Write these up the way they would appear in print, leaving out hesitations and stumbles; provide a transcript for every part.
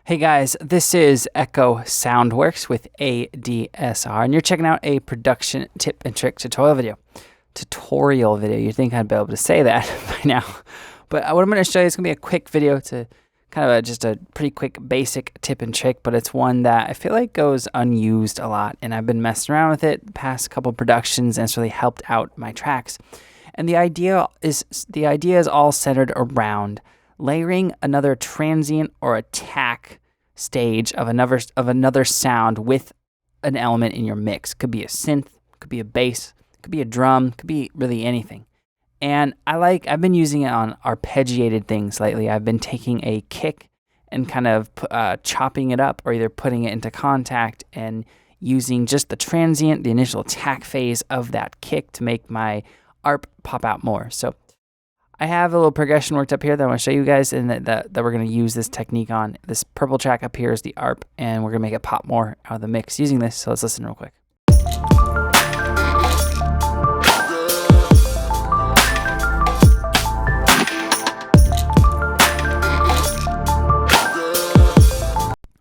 Hey guys, this is Echo Soundworks with ADSR, and you're checking out a production tip and trick tutorial video. You'd think I'd be able to say that by now. But what I'm going to show you is going to be a quick video to kind of just a pretty quick basic tip and trick, but it's one that I feel like goes unused a lot, and I've been messing around with it the past couple productions, and it's really helped out my tracks. And the idea is all centered around layering another transient or attack stage of another sound with an element in your mix. Could be a synth, could be a bass, could be a drum, could be really anything. And I've been using it on arpeggiated things lately. I've been taking a kick and kind of chopping it up, or either putting it into contact and using just the transient, the initial attack phase of that kick to make my ARP pop out more. So I have a little progression worked up here that I want to show you guys, and that we're going to use this technique on. This purple track up here is the ARP, and we're going to make it pop more out of the mix using this. So let's listen real quick.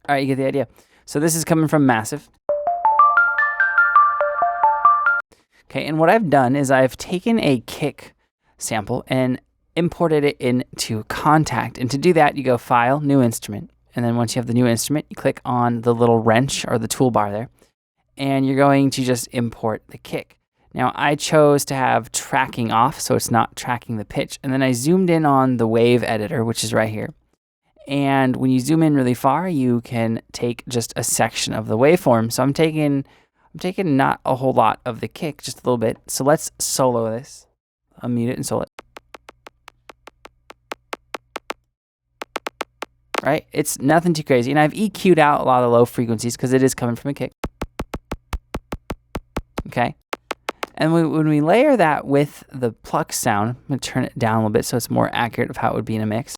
All right, you get the idea. So this is coming from Massive. Okay, and what I've done is I've taken a kick sample and imported it into Contact. And to do that, you go File, New Instrument. And then once you have the new instrument, you click on the little wrench or the toolbar there. And you're going to just import the kick. Now, I chose to have tracking off, so it's not tracking the pitch. And then I zoomed in on the wave editor, which is right here. And when you zoom in really far, you can take just a section of the waveform. So I'm taking not a whole lot of the kick, just a little bit. So let's solo this. Unmute it and solo it. Right? It's nothing too crazy. And I've EQ'd out a lot of the low frequencies because it is coming from a kick. Okay? And when we layer that with the pluck sound, I'm going to turn it down a little bit so it's more accurate of how it would be in a mix.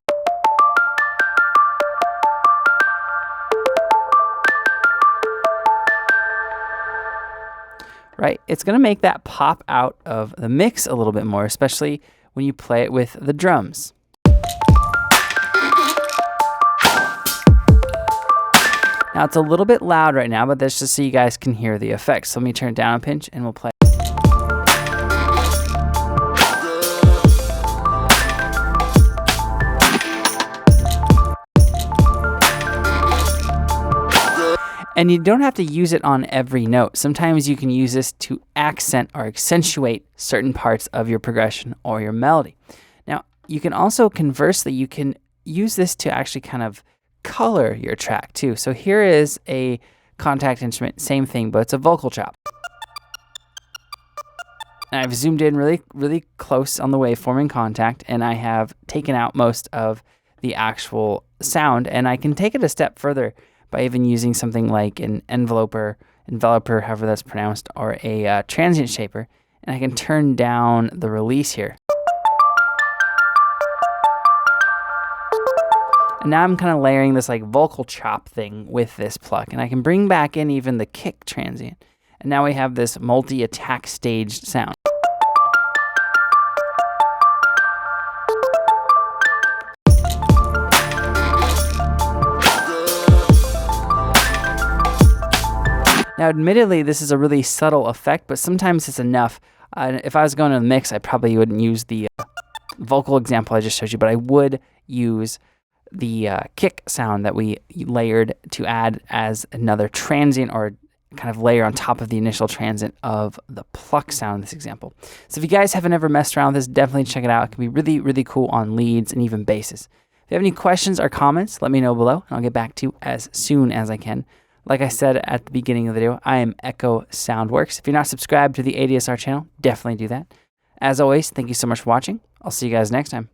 Right? It's going to make that pop out of the mix a little bit more, especially when you play it with the drums. Now it's a little bit loud right now, but that's just so you guys can hear the effects. So let me turn it down a pinch and we'll play. And you don't have to use it on every note. Sometimes you can use this to accent or accentuate certain parts of your progression or your melody. Now, you can also, conversely, you can use this to actually kind of color your track too. So here is a Contact instrument, same thing, but it's a vocal chop. And I've zoomed in really, really close on the waveform in Contact, and I have taken out most of the actual sound, and I can take it a step further by even using something like an enveloper, however that's pronounced, or a transient shaper, and I can turn down the release here. And now I'm kind of layering this like vocal chop thing with this pluck, and I can bring back in even the kick transient. And now we have this multi-attack staged sound. Now, admittedly, this is a really subtle effect, but sometimes it's enough. If I was going to the mix, I probably wouldn't use the vocal example I just showed you, but I would use the kick sound that we layered to add as another transient, or kind of layer on top of the initial transient of the pluck sound in this example. So if you guys haven't ever messed around with this, definitely check it out. It can be really, really cool on leads and even basses. If you have any questions or comments, let me know below, and I'll get back to you as soon as I can. Like I said at the beginning of the video, I am Echo Soundworks. If you're not subscribed to the ADSR channel, definitely do that. As always, thank you so much for watching. I'll see you guys next time.